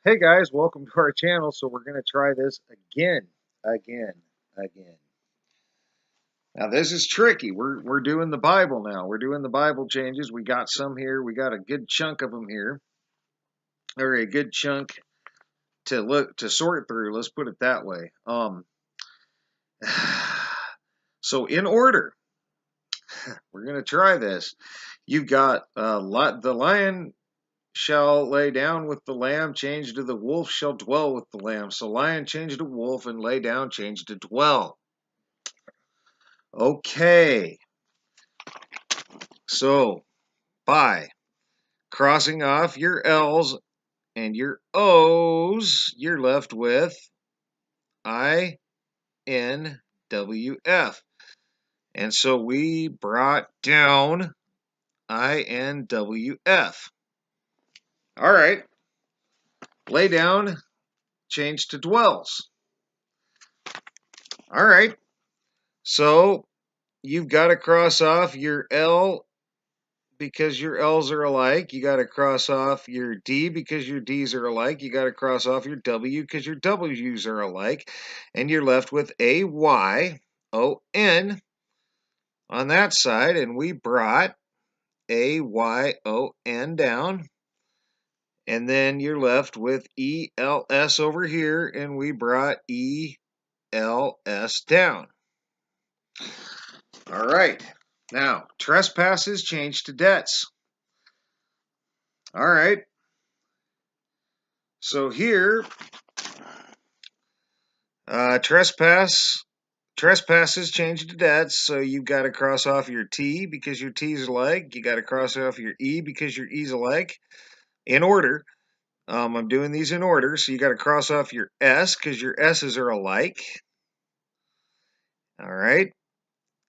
Hey guys, welcome to our channel. So we're going to try this again. Now this is tricky. We're doing the Bible now. We're doing the Bible changes. We got some here. We got a good chunk of them here, or a good chunk to sort through. Let's put it that way. So in order, we're going to try this. You've got the lion shall lay down with the lamb, change to the wolf shall dwell with the lamb. So lion change to wolf and lay down change to dwell. Okay, so by crossing off your L's and your O's, you're left with I, N, W, F. And so we brought down I, N, W, F. All right, lay down, change to dwells. All right, so you've got to cross off your L because your L's are alike. You got to cross off your D because your D's are alike. You got to cross off your W because your W's are alike. And you're left with A-Y-O-N on that side. And we brought A-Y-O-N down. And then you're left with E-L-S over here. And we brought E-L-S down. All right. Now, trespasses change to debts. All right. So here, trespasses change to debts. So you've got to cross off your T because your T's alike. You got to cross off your E because your E's alike. In order. I'm doing these in order. So you got to cross off your S because your S's are alike. All right.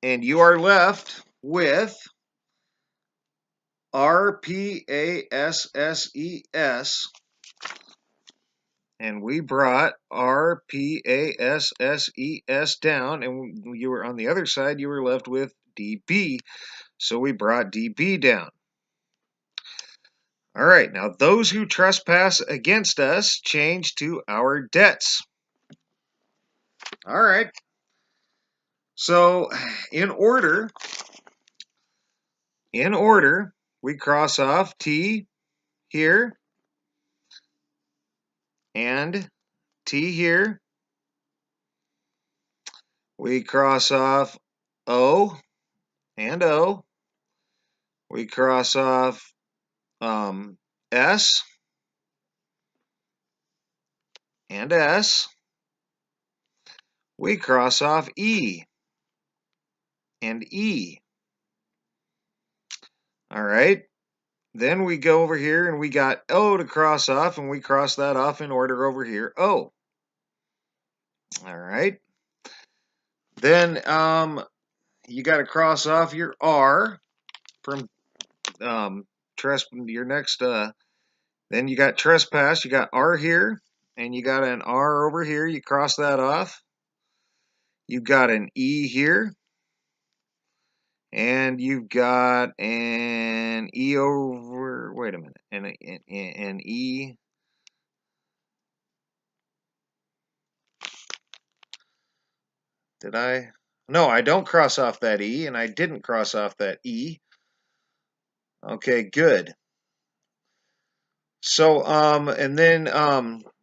And you are left with R-P-A-S-S-E-S. And we brought R-P-A-S-S-E-S down. And you were on the other side, you were left with DB. So we brought DB down. All right, now those who trespass against us change to our debts. All right. So in order, we cross off T here and T here. We cross off O and O. We cross off S and S. We cross off E and E. All right. Then we go over here and we got O to cross off, and we cross that off in order over here. O. All right. Then you got to cross off your R from your next. Then you got trespass. You got R here, and you got an R over here. You cross that off. You got an E here, and you've got an E over. Wait a minute, an E. Did I? No, I don't cross off that E, and I didn't cross off that E. Okay, good. So, and then,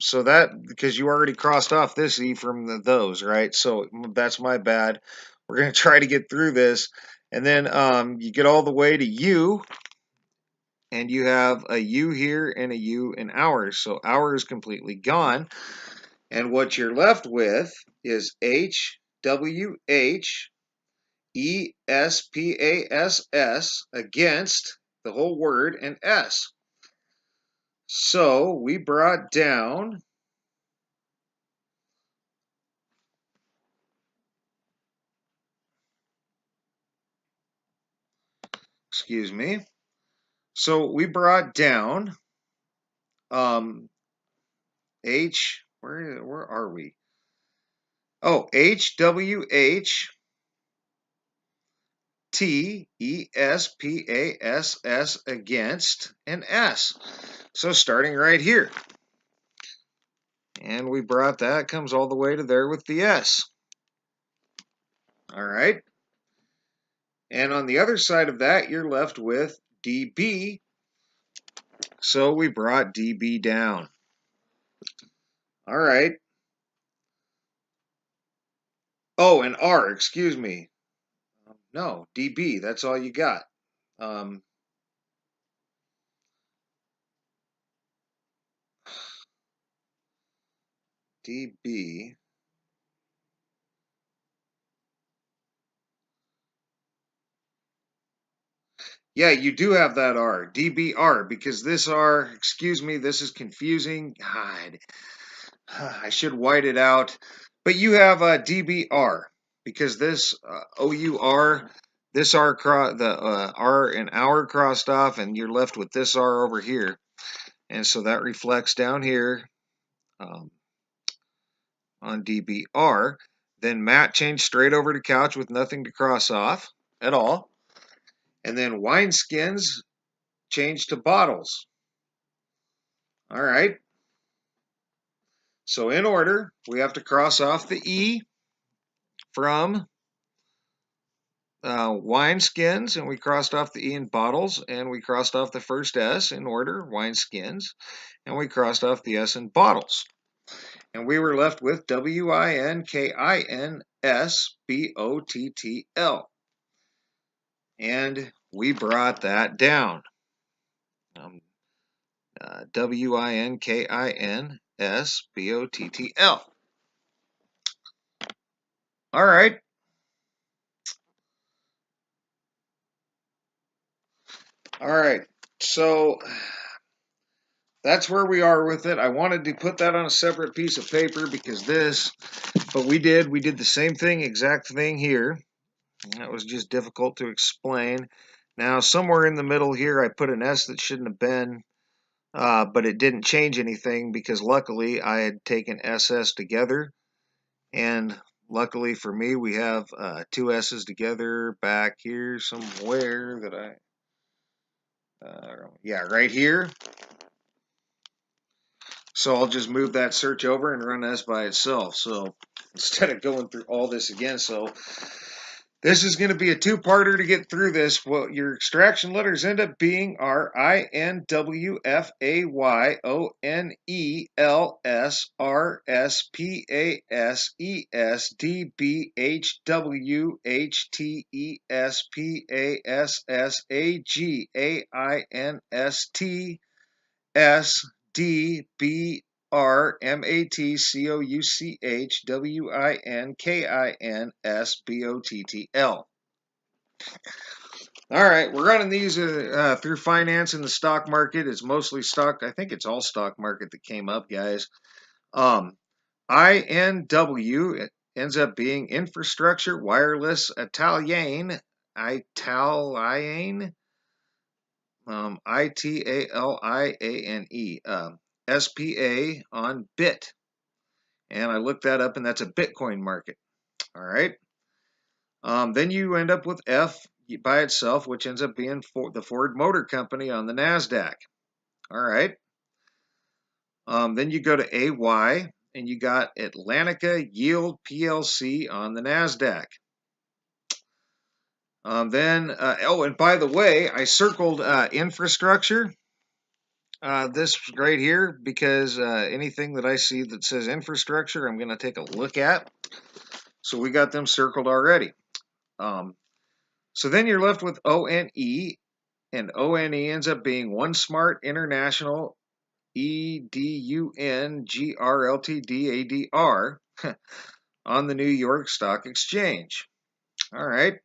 so that, because you already crossed off this E from those, right? So that's my bad. We're going to try to get through this. And then, you get all the way to U, and you have a U here and a U in hours. So hour is completely gone. And what you're left with is H, W, H, ESPASS against the whole word and S. So we brought down, excuse me. So we brought down H, where are we? Oh, HWH TESPASS against an S. So starting right here. and we brought that, comes all the way to there with the S. All right. And on the other side of that, you're left with dB. So we brought dB down. All right. Oh, and R, excuse me. No, dB, that's all you got. dB. Yeah, you do have that R, dBr, because this R, excuse me, this is confusing. God, I should white it out. But you have a dBr, because this OUR, this R, the R and hour crossed off, and you're left with this R over here. And so that reflects down here on dBr. Then Matt changed straight over to couch with nothing to cross off at all. And then wineskins changed to bottles. All right. So in order, we have to cross off the E from wineskins, and we crossed off the E in bottles, and we crossed off the first S in order, wineskins, and we crossed off the S in bottles. And we were left with WINKINSBOTTL. And we brought that down. WINKINSBOTTL. All right. All right. So that's where we are with it. I wanted to put that on a separate piece of paper because but we did the same thing, exact thing here. That was just difficult to explain. Now, somewhere in the middle here, I put an S that shouldn't have been, but it didn't change anything because luckily I had taken SS together, and luckily for me, we have two S's together back here somewhere that yeah, right here. So I'll just move that search over and run S by itself. So instead of going through all this again, so this is going to be a two-parter to get through this. What your extraction letters end up being are INWFAYONELSRSPASEGASSAGIAINSTBRMATCOUCHDBOTTL. All right, we're running these through finance in the stock market. It's mostly stock. I think it's all stock market that came up, guys. INW, it ends up being infrastructure, wireless, Italian, Italiane, ITALIANE, SPA on bit. And I looked that up, and that's a Bitcoin market. All right. Then you end up with F by itself, which ends up being the Ford Motor Company on the NASDAQ. All right. Then you go to AY, and you got Atlantica Yield PLC on the NASDAQ. Oh, and by the way, I circled infrastructure, this right here, because anything that I see that says infrastructure, I'm going to take a look at. So we got them circled already. So then you're left with ONE, and ONE ends up being One Smart International EDUNGRLTDADR on the New York Stock Exchange. All right.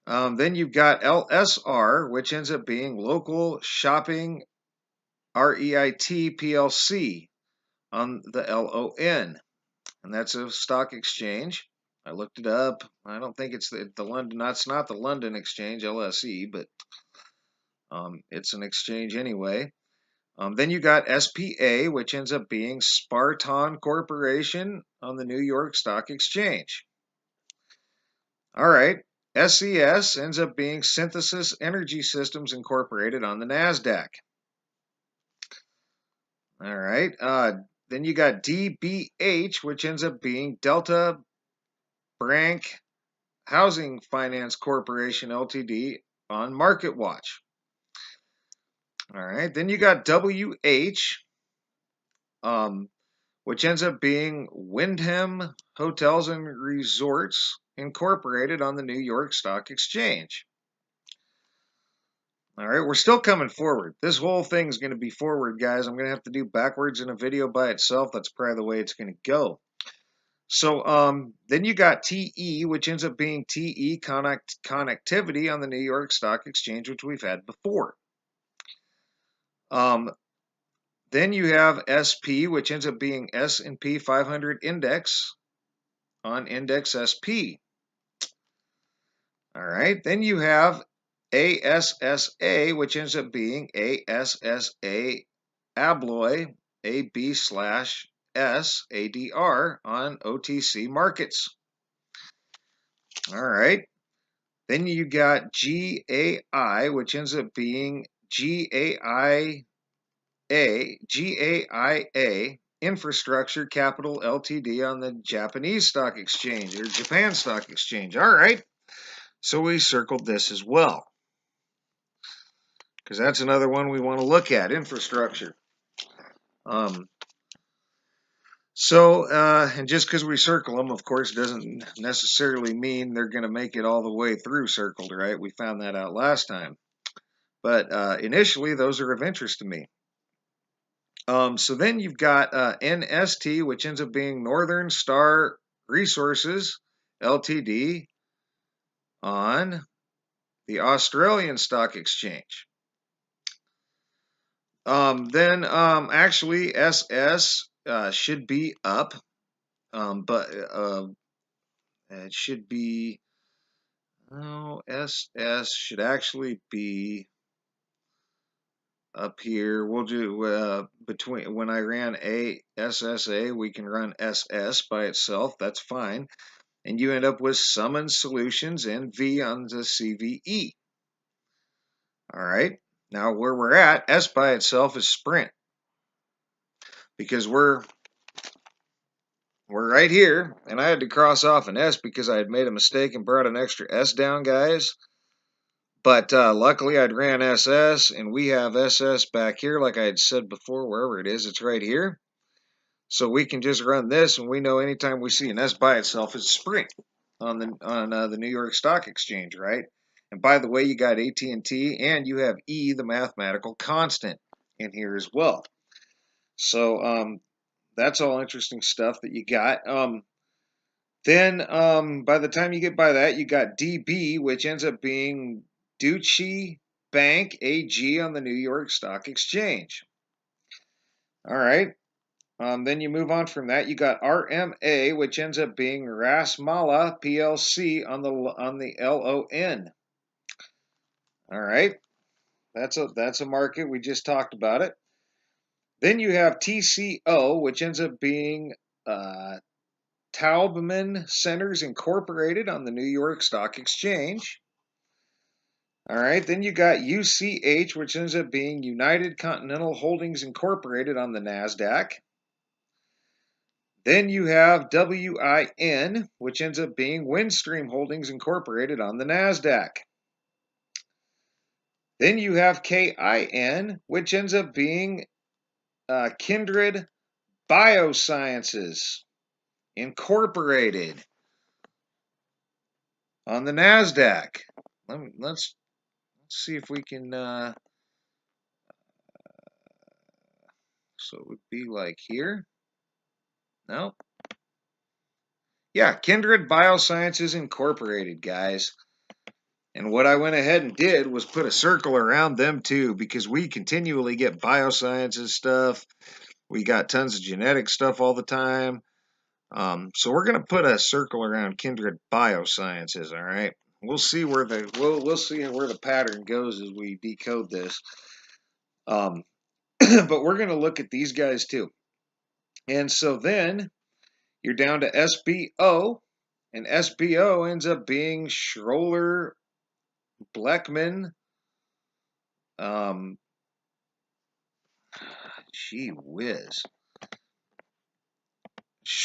Then you've got LSR, which ends up being Local Shopping REIT PLC on the LON, and that's a stock exchange. I looked it up. I don't think it's the London. That's not the London Exchange LSE, but it's an exchange anyway. Then you got SPA, which ends up being Spartan Corporation on the New York Stock Exchange. All right. SES ends up being Synthesis Energy Systems Incorporated on the NASDAQ. All right. then you got DBH, which ends up being Delta Branch Housing Finance Corporation Ltd. on Market Watch. All right, then you got WH, which ends up being Wyndham Hotels and Resorts Incorporated on the New York Stock Exchange. All right, we're still coming forward. This whole thing is going to be forward, guys. I'm going to have to do backwards in a video by itself. That's probably the way it's going to go. So then you got TE, which ends up being TE Connectivity on the New York Stock Exchange, which we've had before. Then you have SP, which ends up being S&P 500 Index on Index SP. All right, then you have ASSA, which ends up being ASSA Abloy AB/S ADR on OTC markets. All right, then you got GAI, which ends up being GAIA Infrastructure Capital Ltd. on the Japanese Stock Exchange or Japan Stock Exchange. All right, so we circled this as well, because that's another one we want to look at, infrastructure. And just because we circle them, of course, doesn't necessarily mean they're going to make it all the way through circled, right? We found that out last time. But initially, those are of interest to me. So then you've got NST, which ends up being Northern Star Resources Ltd. on the Australian Stock Exchange. Actually SS should be up, but it should be, no, SS should actually be up here. We'll do between, when I ran SSA, we can run SS by itself. That's fine. And you end up with Summons Solutions and V on the CVE. All right. Now where we're at, S by itself is Sprint, because we're right here, and I had to cross off an S because I had made a mistake and brought an extra S down, guys. But luckily I'd ran SS, and we have SS back here, like I had said before, wherever it is, it's right here. So we can just run this, and we know anytime we see an S by itself, it's Sprint on the New York Stock Exchange, right? And by the way, you got AT&T, and you have E, the mathematical constant, in here as well. So that's all interesting stuff that you got. Then by the time you get by that, you got DB, which ends up being Deutsche Bank AG on the New York Stock Exchange. All right. Then you move on from that. You got RMA, which ends up being Rasmala PLC on the LON. All right, that's a market. We just talked about it. Then you have TCO, which ends up being Taubman Centers Incorporated on the New York Stock Exchange. All right, then you got UCH, which ends up being United Continental Holdings Incorporated on the NASDAQ. Then you have WIN, which ends up being Windstream Holdings Incorporated on the NASDAQ. Then you have KIN, which ends up being Kindred Biosciences Incorporated on the NASDAQ. Let's see if we can, so it would be like here. No. Yeah, Kindred Biosciences Incorporated, guys. And what I went ahead and did was put a circle around them too, because we continually get biosciences stuff. We got tons of genetic stuff all the time. So we're going to put a circle around Kindred Biosciences, all right? We'll see where we'll see where the pattern goes as we decode this. But we're going to look at these guys too. And so then you're down to SBO, and SBO ends up being Schroller Bleckman. Gee whiz.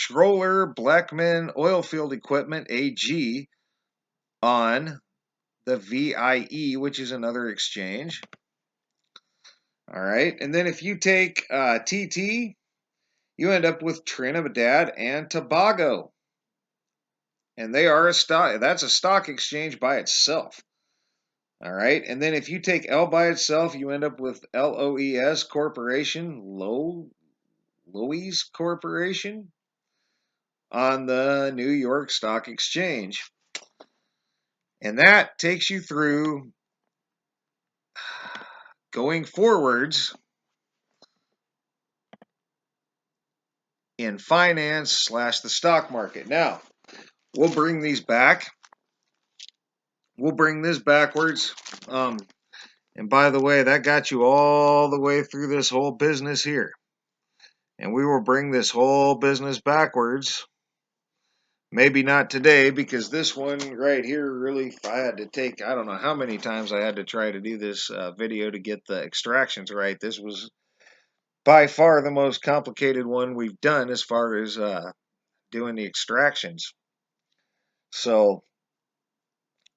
Schroller Blackman Oilfield Equipment AG on the VIE, which is another exchange. All right, and then if you take TT, you end up with Trinidad and Tobago, and they are a stock. That's a stock exchange by itself. All right, and then if you take L by itself, you end up with LOES Corporation, Loews Corporation on the New York Stock Exchange. And that takes you through going forwards in finance / the stock market. Now, we'll bring these back. We'll bring this backwards. And by the way, that got you all the way through this whole business here. And we will bring this whole business backwards. Maybe not today, because this one right here, really, if I had to take, I don't know how many times I had to try to do this video to get the extractions right. This was by far the most complicated one we've done as far as doing the extractions. So,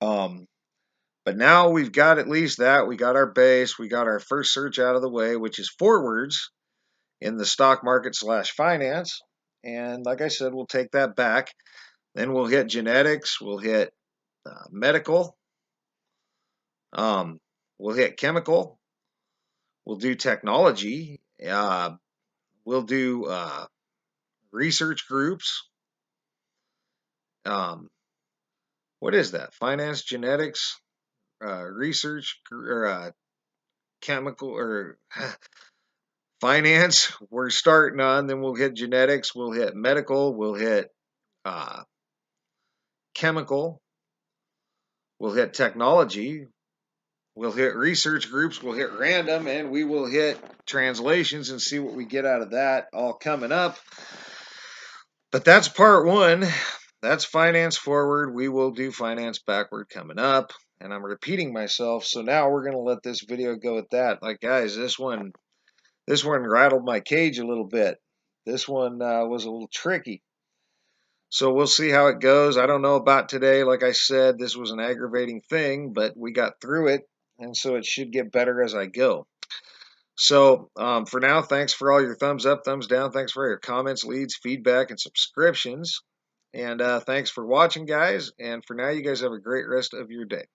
but now we've got at least that. We got our base. We got our first search out of the way, which is forwards in the stock market / finance. And like I said, we'll take that back. Then we'll hit genetics. We'll hit medical. We'll hit chemical. We'll do technology. We'll do research groups. What is that? Finance, genetics, research, or chemical, or finance. We're starting on. Then we'll hit genetics. We'll hit medical. We'll hit chemical. We'll hit technology. We'll hit research groups. We'll hit random, and we will hit translations and see what we get out of that, all coming up. But that's part one. That's finance forward. We will do finance backward coming up. And I'm repeating myself, so now we're going to let this video go at that. Like, guys, this one rattled my cage a little bit. This one was a little tricky. So we'll see how it goes. I don't know about today. Like I said, this was an aggravating thing, but we got through it, and so it should get better as I go. So for now, thanks for all your thumbs up, thumbs down. Thanks for your comments, leads, feedback, and subscriptions. And thanks for watching, guys. And for now, you guys have a great rest of your day.